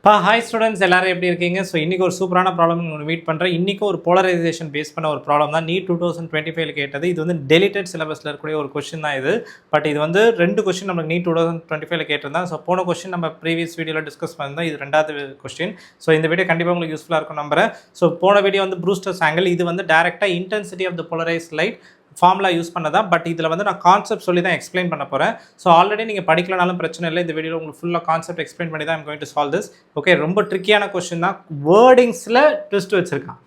Hi students எல்லாரும் எப்படி இருக்கீங்க? ஸோ இன்றைக்கி ஒரு சூப்பரான ப்ராப்ளம் ஒன்று மீட் பண்ணுறேன். இன்றைக்கும் ஒரு போலரைசேஷன் பேஸ் பண்ண ஒரு ப்ராப்ளம் தான். நீட் 2025 கேட்டது. இது வந்து டெலிட்டட் சிலபஸில் இருக்கக்கூடிய ஒரு கொஸ்டின் தான் இது. பட் இது வந்து 2 கொஸ்டின் நம்மளுக்கு நீட் 2025 கேட்டிருந்தா. ஸோ போன கொஸ்டின் நம்ம ப்ரீவியஸ் வீடியோவில் டிஸ்கஸ் பண்ணியிருந்தோம். இது 2வது கொஸ்டின். ஸோ இந்த வீடியோ கண்டிப்பாக உங்களுக்கு யூஸ்ஃபுல்லாக இருக்கும் நம்புறேன். ஸோ போன வீடியோ வந்து ப்ரூஸ்டர்ஸ் ஆங்கிள். இது வந்து டேரெக்டாக intensity of the polarised light formula use பண்ணதான். பட் இதில் வந்து நான் கான்செப்ட் சொல்லி தான் எக்ஸ்பிளைன் பண்ண போகிறேன். ஸோ ஆல்ரெடி நீங்கள் படிக்கலனாலும் பிரச்சனை இல்லை. இந்த வீடியோவில் உங்களுக்கு ஃபுல்லாக கான்செப்ட் எக்ஸ்பிளைன் பண்ணி தான் I'm going to solve this. Okay, ரொம்ப ட்ரிக்கியான கொஸ்டின் தான். வேர்டிங்ஸில் ட்விஸ்ட் வச்சுருக்கான்.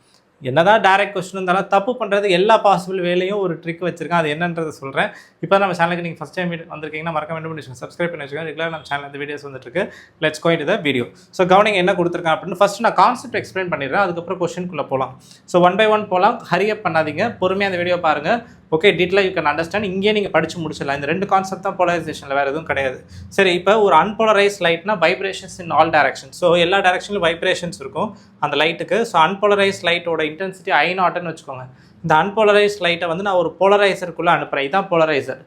என்னதான் டைரக்ட் கொஸ்டின் இருந்தாலும் தப்பு பண்ணுறது எல்லா பாசிபிள் வேலையும் ஒரு ட்ரிக் வச்சிருக்கேன். அது என்னன்றதை சொல்கிறேன். இப்போ நம்ம சேனலுக்கு நீங்கள் ஃபஸ்ட் டைம் வந்திருக்கீங்கன்னா மறக்காம என்ன பண்ணி சப்ஸ்கிரைப் பண்ணி வச்சுக்கோங்க. ரெகுலராக நம்ம சேனல் இந்த வீடியோஸ் வந்துட்டு let's go into the video. So கவனிங்க என்ன கொடுத்துருக்கேன் அப்படின்னு ஃபஸ்ட்டு நான் கான்செப்ட் எக்ஸ்பிளைன் பண்ணிடுறேன். அதுக்கப்புறம் கொஸ்டின்குள்ளே போகலாம். ஸோ 1 by 1 போகலாம். ஹரியப் பண்ணாதீங்க, பொறுமையாக அந்த வீடியோ பாருங்கள். ஓகே, டீட்டெயிலாக யூ கேன் அண்டர்ஸ்டாண்ட். இங்கே நீங்கள் படித்து முடிச்சிடலாம். இந்த 2 கான்செப்ட் தான் போலரைசேஷனில், வேறு எதுவும் கிடையாது. சரி, இப்போ ஒரு அன்போலரைஸ் லைட்னா vibrations in all direction. So எல்லா டைரக்ஷன்லையும் வைப்ரேஷன்ஸ் இருக்கும் அந்த லைட்டுக்கு. ஸோ அன்போலரைஸ் லைட்டோட இன்டென்சிட்டி I0ன்னு வச்சுக்கோங்க. இந்த அன்போலரைஸ் லைட்டை வந்து நான் ஒரு போலரைசருக்குள்ளே அனுப்புகிறேன். இதுதான் போலரைசர்.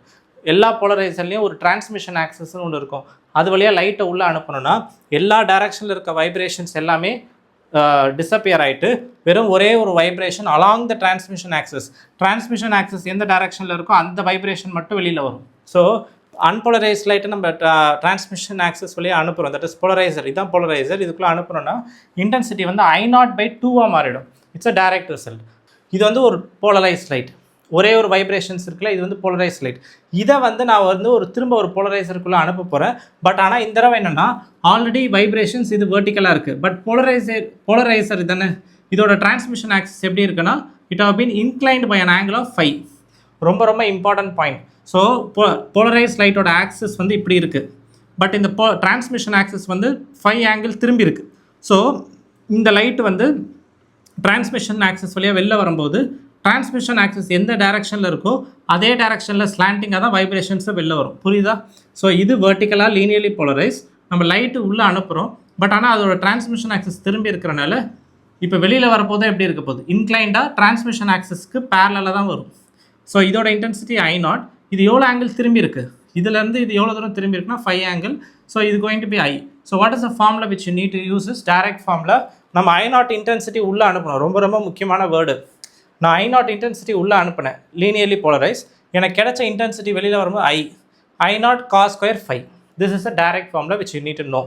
எல்லா போலரைசர்லேயும் ஒரு டிரான்ஸ்மிஷன் ஆக்சஸ்ன்னு ஒன்று இருக்கும். அது வழியாக லைட்டை உள்ளே அனுப்பணும்னா எல்லா டைரக்ஷனில் இருக்க வைப்ரேஷன்ஸ் எல்லாமே டிஸப்பியர் ஆகிட்டு வெறும் ஒரே ஒரு vibration along the transmission access எந்த டைரக்ஷனில் இருக்கோ அந்த வைப்ரேஷன் மட்டும் வெளியில் வரும். ஸோ அன்போலரைஸ் லைட்டை நம்ம டிரான்ஸ்மிஷன் ஆக்சஸ் வழியாக அனுப்புகிறோம். That is polariser. இதுதான் போலரைசர். இதுக்குள்ளே அனுப்புகிறோன்னா இன்டென்சிட்டி வந்து I0/2 மாறிடும். It's a direct result. இது வந்து ஒரு போலரைஸ் லைட். ஒரே ஒரு வைப்ரேஷன்ஸ் இருக்குல்ல, இது வந்து போலரைஸ் லைட். இதை வந்து நான் வந்து திரும்ப ஒரு போலரைசருக்குள்ளே அனுப்ப போகிறேன். பட் ஆனால் இந்த தடவை என்னென்னா ஆல்ரெடி வைப்ரேஷன்ஸ் இது வெர்டிக்கலாக இருக்குது. பட் போலரைசர் தானே, இதோட டிரான்ஸ்மிஷன் ஆக்சஸ் எப்படி இருக்குன்னா it have been inclined by an angle of 5. ரொம்ப இம்பார்ட்டன்ட் பாயிண்ட். ஸோ போலரைஸ் லைட்டோட ஆக்சஸ் வந்து இப்படி இருக்குது. பட் இந்த டிரான்ஸ்மிஷன் ஆக்சஸ் வந்து 5 ஆங்கிள் திரும்பி இருக்குது. ஸோ இந்த லைட் வந்து டிரான்ஸ்மிஷன் ஆக்சஸ் வழியாக வெளில வரும்போது டிரான்ஸ்மிஷன் ஆக்சஸ் எந்த டைரக்ஷனில் இருக்கோ அதே டைரக்ஷனில் ஸ்லாண்டிங்காக தான் வைப்ரேஷன்ஸை வெளில வரும். புரியுதா? ஸோ இது வெர்டிக்கலாக லீனியர்லி போலரைஸ். நம்ம லைட்டு உள்ளே அனுப்புகிறோம். பட் ஆனால் அதோட டிரான்ஸ்மிஷன் ஆக்சஸ் திரும்பி இருக்கிறனால இப்போ வெளியில் வரப்போது எப்படி இருக்க போகுது? இன்க்ளைண்டாக டிரான்ஸ்மிஷன் ஆக்சஸ்க்கு பேரலாக தான் வரும். ஸோ இதோட இன்டென்சிட்டி I0. இது எவ்வளோ ஆங்கிள் திரும்பி இருக்குது? இதுலேருந்து இது எவ்வளோ தூரம் திரும்பி இருக்குன்னா 5 ஆங்கிள். ஸோ இது going to be I. So what is the formula which you need to use is direct formula. நம்ம I0 இன்டென்சிட்டி உள்ளே அனுப்பணும். ரொம்ப முக்கியமான வேர்டு. நான் I0 இன்டென்சிட்டி உள்ளே அனுப்பினேன் லீனியர்லி போலரைஸ். எனக்கு கிடைச்ச இன்டென்சிட்டி வெளியில் வரும்போது I0 cos square 5. This is a direct formula which you need to know.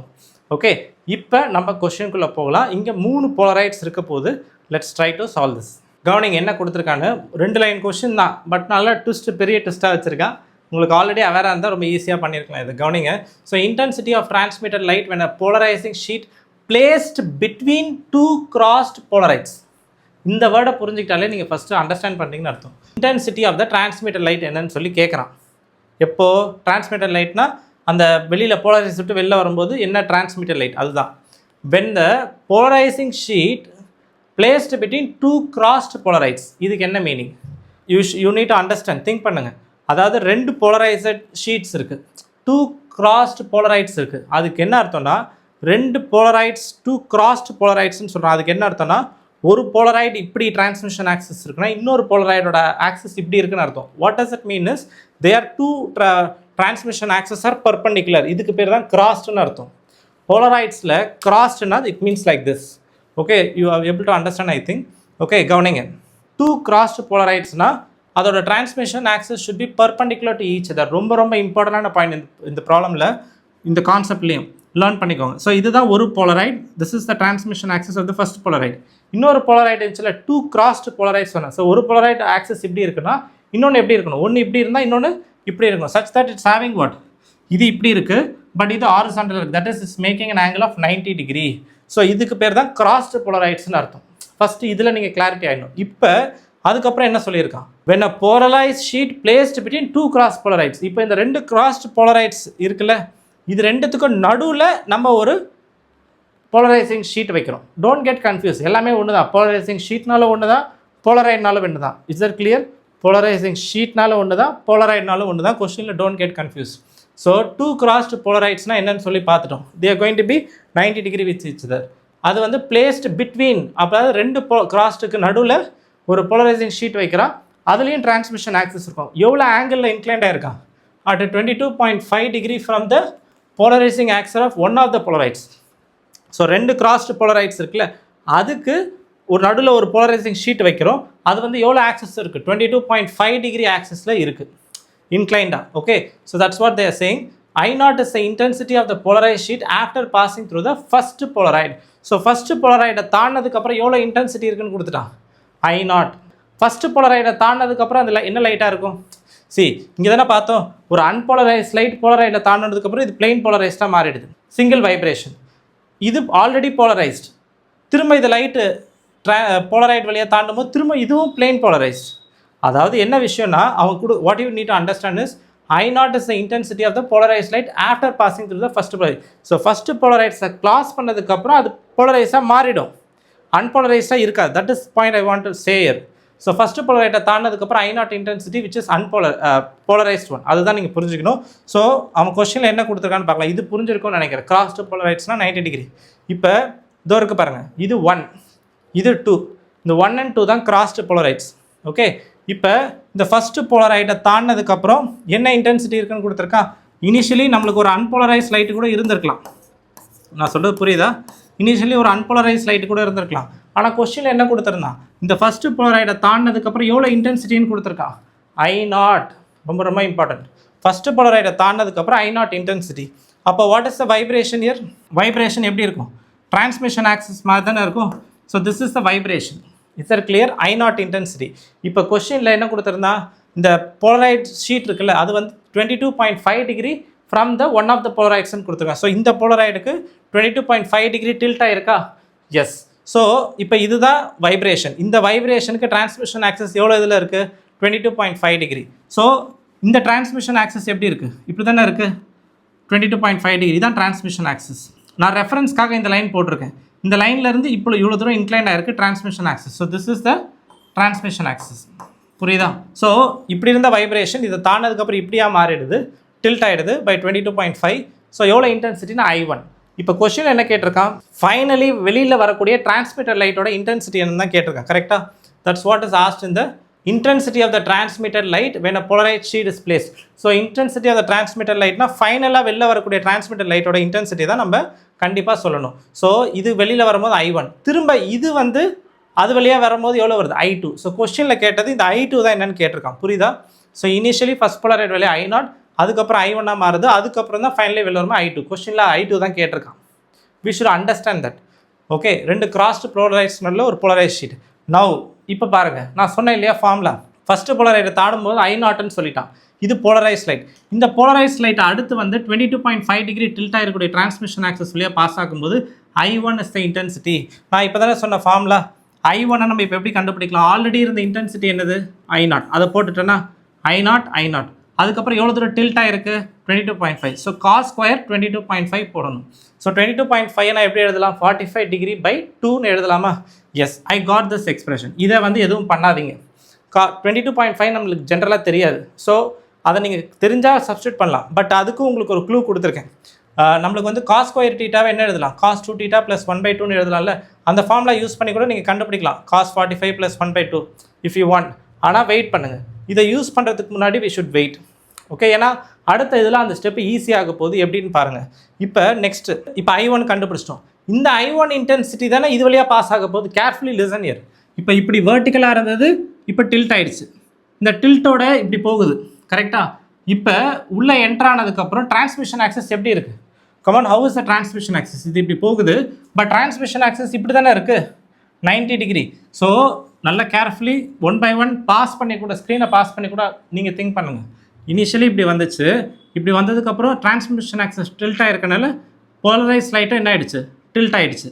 Okay, இப்போ நம்ம கொஸ்டினுக்குள்ளே போகலாம். இங்கே 3 போலரைட்ஸ் இருக்க போது. Let's try to solve this. கவனிங்க என்ன கொடுத்துருக்காங்க. 2 லைன் கொஸ்டின் தான். பட் நல்லா பெரிய ட்விஸ்ட்டாக வச்சுருக்கான். உங்களுக்கு ஆல்ரெடி அவேராக இருந்தால் ரொம்ப ஈஸியாக பண்ணியிருக்கலாம் இது. கவனிங்க. So intensity of transmitted light when a polarizing sheet placed between 2 crossed polarites. இந்த வேர்டை புரிஞ்சுக்கிட்டாலே நீங்கள் ஃபஸ்ட்டு அண்டர்ஸ்டாண்ட் பண்ணுறீங்கன்னு அர்த்தம். Intensity of the transmitted light என்னன்னு சொல்லி கேட்குறான். எப்போது டிரான்ஸ்மிட்டட் லைட்னா அந்த வெளியில் போலரைஸ் விட்டு வெளில வரும்போது என்ன டிரான்ஸ்மிட்டட் லைட், அதுதான். when the polarizing sheet placed between 2 crossed polarites. இதுக்கு என்ன meaning? You need to understand. Think பண்ணுங்கள். அதாவது 2 போலரைசட் ஷீட்ஸ் இருக்குது, 2 crossed polarites இருக்குது. அதுக்கு என்ன அர்த்தம்னா 2 போலரைட்ஸ் 2 crossed polarites சொல்கிறோம். அதுக்கு என்ன அர்த்தம்னா ஒரு போலரைட் இப்படி டிரான்ஸ்மிஷன் ஆக்சஸ் இருக்குன்னா இன்னொரு போலரைடோட ஆக்சஸ் இப்படி இருக்குன்னு அர்த்தம். What does it mean is they are 2 transmission axis are perpendicular. இதுக்கு பேர் தான் கிராஸ்டுன்னு அர்த்தம். போலரைட்ஸில் கிராஸ்டுனா it means like this. Okay, you are able to understand I think. Okay, கவனிங்க. 2 crossed polarites-னா அதோட transmission axis should be perpendicular to each other. ரொம்ப இம்பார்ட்டண்டான பாயிண்ட் இந்த ப்ராப்ளமில், இந்த கான்செப்ட்லேயும் லேர்ன் பண்ணிக்கோங்க. ஸோ இதுதான் ஒரு polaroid. This is the transmission axis of the first polaroid. இன்னொரு போலரைட் இருந்துச்சுல 2 crossed polarites சொன்னேன். ஸோ ஒரு போலரைட் ஆக்சஸ் இப்படி இருக்குன்னா இன்னொன்று எப்படி இருக்கணும்? ஒன்று இப்படி இருந்தால் இன்னொன்று இப்படி இருக்கணும். Such that it's having what? இது இப்படி இருக்குது, பட் இது ஹாரிசான்டல் இருக்குது. That is making an angle of 90 degree. So இதுக்கு பேர் தான் crossed polarites-னு அர்த்தம். ஃபஸ்ட்டு இதில் நீங்கள் கிளாரிட்டி ஆகிடணும். இப்போ அதுக்கப்புறம் என்ன சொல்லியிருக்கான்? when a polarized sheet placed between 2 crossed polarites. இப்போ இந்த 2 crossed polarites இருக்குல்ல, இது ரெண்டுத்துக்கும் நடுவில் நம்ம ஒரு போலரைசிங் ஷீட் வைக்கிறோம். Don't get confuse. எல்லாமே ஒன்று தான். போலரைசிங் ஷீட்னாலும் ஒன்று தான், போலரைட்னாலும் ஒன்று தான். Is that clear? போலரைசிங் ஷீட்னாலும் ஒன்று தான், போலரைட்னாலும் ஒன்று தான். கொஸ்டினில் don't get confuse. So 2 crossed polaritesனால் என்னன்னு சொல்லி பார்த்துட்டோம். they are going to be 90 degree with each other. அது வந்து placed between, அப்போ 2 crossடுக்கு நடுவில் ஒரு போலரைசிங் ஷீட் வைக்கிறான். அதுலேயும் டிரான்ஸ்மிஷன் ஆக்சஸ் இருக்கும். எவ்வளோ ஆங்கிளில் inclined ஆகிருக்கான்? at 22.5 degree from the polarizing axis of one of the polarites. So 2 crossed polaroids இருக்குல்ல, அதுக்கு ஒரு நடுவில் ஒரு போலரைசிங் ஷீட் வைக்கிறோம். அது வந்து எவ்வளோ ஆக்சஸ் இருக்குது, 22.5 டிகிரி ஆக்சஸில் இருக்குது, இன்க்ளைண்டா. Okay, so that's what they are saying. I0 is the intensity of the polarized sheet after passing through the first polaroid. So first போலரைடை தாண்டினதுக்கப்புறம் எவ்வளோ இன்டென்சிட்டி இருக்குன்னு கொடுத்துட்டான், I0. ஃபஸ்ட்டு போலரைடை தாண்டினதுக்கப்புறம் அதில் என்ன லைட்டாக இருக்கும், இங்கே தானே பார்த்தோம், ஒரு அன்போலரைஸ் லைட் போலரைடை தாண்டினதுக்கப்புறம் இது பிளெயின் போலரைஸ்டாக மாறிடுது, சிங்கிள் வைப்ரேஷன். இது ஆல்ரெடி போலரைஸ்ட், திரும்ப இது லைட்டு போலரைட் வழியாக தாண்டும் போது திரும்ப இதுவும் பிளெயின் போலரைஸ்ட். அதாவது என்ன விஷயம்னா அவங்க what you need to understand is I0 is the intensity of the polarized light after passing through the first polarize. So first போலரைட்ஸை கிளாஸ் பண்ணதுக்கப்புறம் அது போலரைஸாக மாறிடும், அன்போலரைஸ்டாக இருக்காது. That is point I want to say. So first போலரைட்டை தாண்டதுக்கப்புறம் I0 intensity which is polarized one, அதுதான் நீங்கள் புரிஞ்சுக்கணும். ஸோ அவன் கொஸ்டினில் என்ன கொடுத்துருக்கான்னு பார்க்கலாம். இது புரிஞ்சிருக்கும்னு நினைக்கிறேன். கிராஸ்டு போலரைட்ஸ்னால் 90 டிகிரி. இப்போ இதோ இருக்கு பாருங்கள், இது 1, இது 2. இந்த 1 and 2 தான் கிராஸ்டு போலரைட்ஸ். ஓகே, இப்போ இந்த ஃபஸ்ட்டு போலரைட்டை தாண்டினதுக்கப்புறம் என்ன இன்டென்சிட்டி இருக்குன்னு கொடுத்துருக்கா. இனிஷியலி நம்மளுக்கு ஒரு அன்போலரைஸ் லைட்டு கூட இருந்திருக்கலாம், நான் சொல்கிறது புரியுதா. இனிஷியலி ஒரு அன்போலரைஸ் லைட்டு கூட இருந்திருக்கலாம். ஆனால் கொஸ்டினில் என்ன கொடுத்துருந்தான், இந்த ஃபஸ்ட்டு போலரைட்டை தாண்டினதுக்கப்புறம் எவ்வளோ இன்டென்சிட்டின்னு கொடுத்துருக்கா, I0. ரொம்ப ரொம்ப இம்பார்ட்டன்ட். ஃபஸ்ட்டு போலரைட்டை தாண்டினதுக்கப்புறம் I0 இன்டென்சிட்டி. அப்போ what is the vibration here, vibration எப்படி இருக்கும், டிரான்ஸ்மிஷன் ஆக்சிஸ் மாதிரி தானே இருக்கும். So this is the vibration. It's all clear, I0 intensity. இப்போ கொஸ்டினில் என்ன கொடுத்துருந்தா, இந்த போலரைட் ஷீட் இருக்குல்ல, அது வந்து 22.5 degree from the one of the போலரைட்ஸ்ன்னு கொடுத்துருக்காங்க. ஸோ இந்த போலரைடுக்கு 22.5 டிகிரி டில்ட் ஆயிருக்கா, எஸ். ஸோ இப்போ இதுதான் வைப்ரேஷன். இந்த வைப்ரேஷனுக்கு டிரான்ஸ்மிஷன் ஆக்சஸ் எவ்வளோ இதில் இருக்குது, 22.5 டிகிரி. ஸோ இந்த டிரான்ஸ்மிஷன் ஆக்சஸ் எப்படி இருக்குது, இப்படி தானே இருக்குது, 22.5 டிகிரி தான் டிரான்ஸ்மிஷன் ஆக்சஸ். நான் ரெஃபரன்ஸ்க்காக இந்த லைன் போட்டிருக்கேன். இந்த லைன்லேருந்து இப்போ இவ்வளோ தூரம் இன்க்ளைண்ட் ஆகிருக்கு transmission access. So this is the transmission access, புரியுதா. ஸோ இப்படி இருந்த வைப்ரேஷன் இதை தாண்டதுக்கப்புறம் இப்படியா மாறிடுது, டில்ட் ஆகிடுது பை 22.5. ஸோ எவ்வளோ இன்டென்சிட்டினா I1. இப்போ கொஸ்டின் என்ன கேட்டிருக்கான், ஃபைனலி வெளியில் வரக்கூடிய டிரான்ஸ்மிட்டர் லைட்டோட இன்டென்சிட்டி என்னன்னு தான் கேட்டிருக்கான். கரெக்டாக, that's what is asked in the intensity of the transmitted light when a polarized sheet is placed. So intensity of the transmitted light na ஃபைனலாக வெளில வரக்கூடிய transmitted லைட்டோட இன்டென்சிட்டி தான் நம்ம கண்டிப்பாக சொல்லணும். ஸோ இது வெளியில் வரும்போது I1, திரும்ப இது வந்து அது வழியாக வரும்போது எவ்வளோ வருது, I2. ஸோ கொஸ்டினில் கேட்டது இந்த I2 தான் என்னென்னு கேட்டிருக்கான், புரியுதா. ஸோ இனிஷியலி ஃபஸ்ட் போலரைட் வழியாக I0, அதுக்கப்புறம் I1 மாறுது, அதுக்கப்புறம் தான் ஃபைனலி வெளில வரும்போது I2. கொஸ்டினில் I2 தான் கேட்டிருக்கான். We should understand that. Okay, 2 crossed polarise நல்ல ஒரு போலரைஸ் ஷீட். நவ் இப்போ பாருங்கள், நான் சொன்னேன் இல்லையா ஃபார்முலா, ஃபஸ்ட்டு போலரைட்டை தாடும்போது I0ன்னு சொல்லிட்டான். இது போலரைஸ் லைட். இந்த போலரைஸ் லைட் அடுத்து வந்து 22.5 டிகிரி டில்ட் ஆகிருக்கூடிய டிரான்ஸ்மிஷன் ஆக்சஸ் வழியாக பாஸ் ஆகும்போது I1 இஸ் த இன்டென்சிட்டி. நான் இப்போ தானே சொன்ன ஃபார்முலா, I1 நம்ம இப்போ எப்படி கண்டுபிடிக்கலாம், ஆல்ரெடி இருந்த இன்டென்சிட்டி என்னது I0, அதை போட்டுட்டேன்னா I0. அதுக்கப்புறம் எவ்வளோ தூரம் டில்ட் ஆகிருக்கு 22.5. ஸோ cos ஸ்கொயர் 22.5 போடணும். ஸோ 22.5 நான் எப்படி எழுதலாம், 45 டிகிரி பை 2ன்னு எழுதலாமா. Yes, I got this expression. இதை வந்து எதுவும் பண்ணாதீங்க. 22.5 நம்மளுக்கு ஜென்ரலாக தெரியாது. ஸோ அதை நீங்கள் தெரிஞ்சால் சப்ஸ்டியூட் பண்ணலாம். பட் அதுக்கும் உங்களுக்கு ஒரு க்ளூ கொடுத்துருக்கேன். நம்மளுக்கு வந்து cos ஸ்கொயர் டீட்டாவை என்ன எழுதலாம், cos 2 θ + 1/2ன்னு எழுதலாம்ல. அந்த ஃபார்முலா யூஸ் பண்ணி கூட நீங்கள் கண்டுபிடிக்கலாம், cos 45 + 1/2 இஃப் யூ வாண்ட். ஆனால் வெயிட் பண்ணுங்கள், இதை யூஸ் பண்ணுறதுக்கு முன்னாடி வி ஷுட் வெயிட். ஓகே, ஏன்னா அடுத்த இதில் அந்த ஸ்டெப்பு ஈஸியாக போகுது. எப்படின்னு பாருங்கள். இப்போ நெக்ஸ்ட்டு, இப்போ I1 கண்டுபிடிச்சிட்டோம். இந்த I1 இன்டென்சிட்டி தானே இது வழியாக பாஸ் ஆக போகுது. Carefully listen year. இப்போ இப்படி வேர்ட்டிக்கலாக இருந்தது, இப்போ டில்ட் ஆகிடுச்சு. இந்த டில்ட்டோட இப்படி போகுது, கரெக்டாக. இப்போ உள்ளே என்ட்ரானதுக்கப்புறம் டிரான்ஸ்மிஷன் ஆக்சஸ் எப்படி இருக்குது, come on, how is the transmission access, இது இப்படி போகுது. பட் டிரான்ஸ்மிஷன் ஆக்சஸ் இப்படி தானே இருக்குது, 90 டிகிரி. ஸோ நல்லா கேர்ஃபுல்லி 1 by 1 பாஸ் பண்ணி கூட, ஸ்க்ரீனை பாஸ் பண்ணி கூட நீங்கள் திங்க் பண்ணுங்கள். இனிஷியலி இப்படி வந்துச்சு, இப்படி வந்ததுக்கப்புறம் டிரான்ஸ்மிஷன் ஆக்சஸ் டில்ட் ஆகிருக்கனால போலரைஸ் லைட்டும் என்ன ஆகிடுச்சு, டில்ட் ஆகிடுச்சு.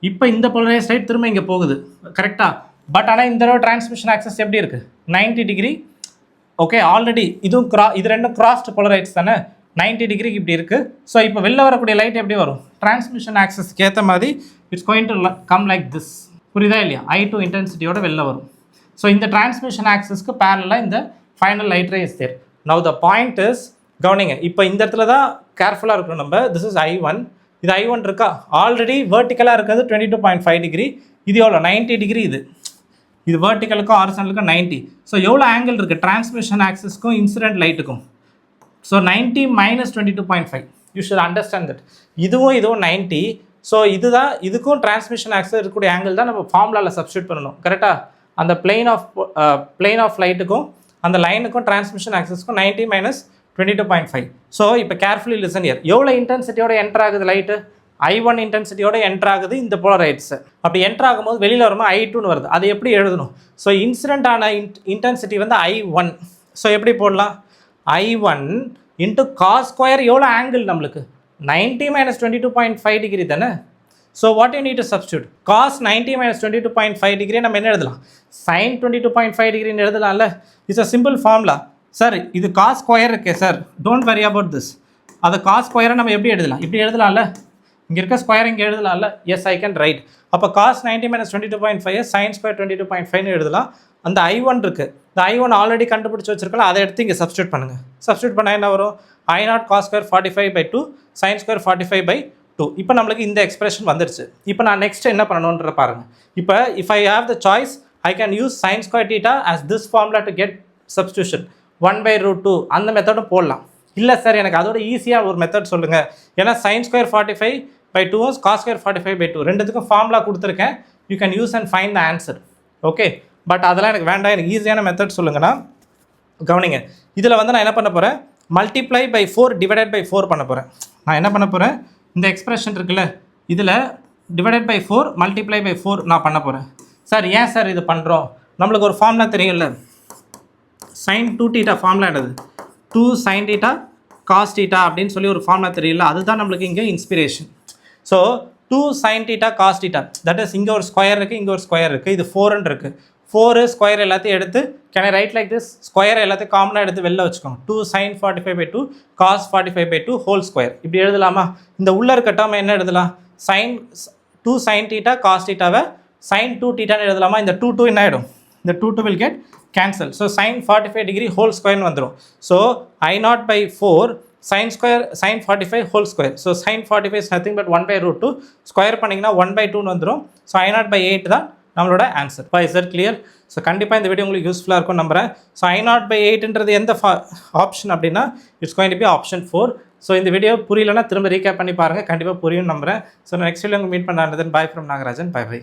இப்போ இந்த போலரைஸ் லைட் திரும்ப இங்கே போகுது, கரெக்டாக. பட் ஆனால் இந்த தடவை டிரான்ஸ்மிஷன் ஆக்சஸ் எப்படி இருக்குது, 90 டிகிரி. ஓகே, ஆல்ரெடி இதுவும் இது ரெண்டும் கிராஸ்டு போலரைட்ஸ் தானே, 90 டிகிரிக்கு இப்படி இருக்குது. ஸோ இப்போ வெளில வரக்கூடிய லைட் எப்படி வரும், டிரான்ஸ்மிஷன் ஆக்சஸ்க்கு ஏற்ற மாதிரி it's going to come like this, புரியுதா இல்லையா. I2 இன்டென்சிட்டியோட வெளில வரும். ஸோ இந்த டிரான்ஸ்மிஷன் ஆக்சஸ்க்கு பேரலாக இந்த final light ray is there. Now the point is, கவனிங்க, இப்போ இந்த இடத்துல தான் கேர்ஃபுல்லாக இருக்கணும் நம்ம. திஸ் இஸ் I1, இது I1 இருக்கா, ஆல்ரெடி வேர்ட்டிக்கலாக இருக்கிறது 22.5 டிகிரி. இது எவ்வளோ, 90 டிகிரி. இது வேர்ட்டிக்கலுக்கும் ஹாரிசான்டலுக்கும் 90. ஸோ எவ்வளோ ஆங்கிள் இருக்குது டிரான்ஸ்மிஷன் ஆக்சஸ்க்கும் இன்சிடென்ட் லைட்டுக்கும். So 90 - 22.5. You should understand that. இதுவும் 90, ஸோ இதுதான் இதுக்கும் டிரான்ஸ்மிஷன் ஆக்சஸ் இருக்கக்கூடிய ஆங்கிள் தான் நம்ம ஃபார்முலாவில் சப்ஸ்டியூட் பண்ணணும் கரெக்டாக. அந்த பிளெயின் ஆஃப் லைட்டுக்கும் அந்த லைனுக்கும் டிரான்ஸ்மிஷன் ஆக்சஸ்க்கும் 90 மைனஸ் 22.5. ஸோ இப்போ கேர்ஃபுல்லி லிசன் இயர். எவ்வளோ இன்டென்சிட்டியோட என்டர் ஆகுது லைட்டு? I1 இன்டென்சிட்டியோட என்டர் ஆகுது இந்த போலரைட்ஸ். அப்படி என்டர் ஆகும்போது வெளியில் வரும்போது I2ன்னு வருது. அது எப்படி எழுதணும்? ஸோ இன்சிடென்ட் ஆன இன்டென்சிட்டி வந்து I1. ஸோ எப்படி போடலாம்? I1 இன்ட்டு காஸ் ஸ்கொயர் எவ்வளோ ஆங்கிள் நம்மளுக்கு 90 மைனஸ் 22.5 டிகிரி தானே. So what you need to substitute? Cos 90 minus 22.5 degree நம்ம என்ன எழுதலாம்? சைன் 22.5 டிகிரின்னு எழுதலாம்ல. It's a simple formula. Sir இது காஸ் ஸ்கொயர் இருக்கே sir, don't worry about this. அதை காஸ் ஸ்கொயரை நம்ம எப்படி எழுதலாம்? இப்படி எழுதலாம்ல. இங்கே இருக்க ஸ்கொயர் இங்கே எழுதலாம்ல. Yes I can write. அப்போ காஸ் 90 மைனஸ் 22.5 சைன் ஸ்கொயர் 22.5ன்னு எழுதலாம். அந்த I1 இருக்குது, இந்த I1 ஆல்ரெடி கண்டுபிடிச்சி வச்சிருக்கலாம், அதை எடுத்து இங்கே சப்ஸ்டியூட் பண்ணுங்கள். சப்ஸ்டியூட் பண்ணால் என்ன வரும்? I0 cos square 45/2 sine square 45/2. இப்போ நம்மளுக்கு இந்த எக்ஸ்பிரஷன் வந்துருச்சு. இப்போ நான் நெக்ஸ்ட் என்ன பண்ணணுன்ற பாருங்கள். இப்போ if I have the choice I can use sine square theta as this formula to get substitution 1/√2 அந்த மெத்தடும் போடலாம். இல்லை சார் எனக்கு அதோட ஈஸியாக ஒரு மெத்தட் சொல்லுங்கள். ஏன்னா சைன் ஸ்கொயர் 45/2 காஸ் ஸ்கொயர் 45/2 ரெண்டுத்துக்கும் ஃபார்முலா கொடுத்துருக்கேன். You can use and find the answer. Okay, but அதெல்லாம் எனக்கு வேண்டாம். எனக்கு ஈஸியான மெத்தட் சொல்லுங்கன்னா கவனிங்க. இதில் வந்து நான் என்ன பண்ண போகிறேன்? மல்டிப்ளை பை 4 டிவைடட் பை 4 பண்ண போகிறேன். நான் என்ன பண்ண போகிறேன்? இந்த எக்ஸ்பிரஷன் இருக்குல்ல, இதில் டிவைடட் பை 4 மல்டிப்ளை பை 4 நான் பண்ண போகிறேன். சார் ஏன் சார் இது பண்ணுறோம்? நம்மளுக்கு ஒரு ஃபார்முலா தெரியும்ல, sin 2θ ஃபார்முலா என்னது? 2 sin θ cos θ அப்படின்னு சொல்லி ஒரு ஃபார்முலா தெரியல. அதுதான் நம்மளுக்கு இங்கே inspiration. So 2 sin θ cos θ that is இங்கே ஒரு ஸ்கொயர் இருக்குது, இங்கே ஒரு ஸ்கொயர் இருக்குது, இது 4ன்னு இருக்குது. 4 ஸ்கொயர் எல்லாத்தையும் எடுத்து can I right like this? Square எல்லாத்தையும் காமனாக எடுத்து வெளில வச்சுக்கோங்க. 2 sin 45/2 cos 45/2 ஹோல் ஸ்கொயர் இப்படி எழுதலாமா? இந்த உள்ளே இருக்க டேர்ம் என்ன எழுதலாம்? sin 2 sin θ cos θவை sin 2θன்னு எழுதலாமா? இந்த 2 என்ன ஆகிடும்? இந்த 2 will get cancel. So sin 45 degree whole square வந்துரும். So I0/4 sin square sin 45 whole square. So sin 45 is nothing but 1/√2 square பண்ணிங்கன்னா 1/2 வந்துரும். So I0/8 தான் நம்மளோட answer. Is that clear? So கண்டிப்பாக இந்த வீடியோ உங்களுக்கு யூஸ்ஃபுல்லாக இருக்கும் நம்புகிறேன். ஸோ I0/8ன்றது எந்த ஆப்ஷன் அப்படின்னா it's going to be option 4. So இந்த வீடியோ புரியலன்னா திரும்ப ரீகேப் பண்ணி பாருங்கள், கண்டிப்பாக புரியும் நம்புகிறேன். ஸோ நெக்ஸ்ட் வீடியோ மீட் பண்ணுறேன். Bye from Nagarajan. Bye by.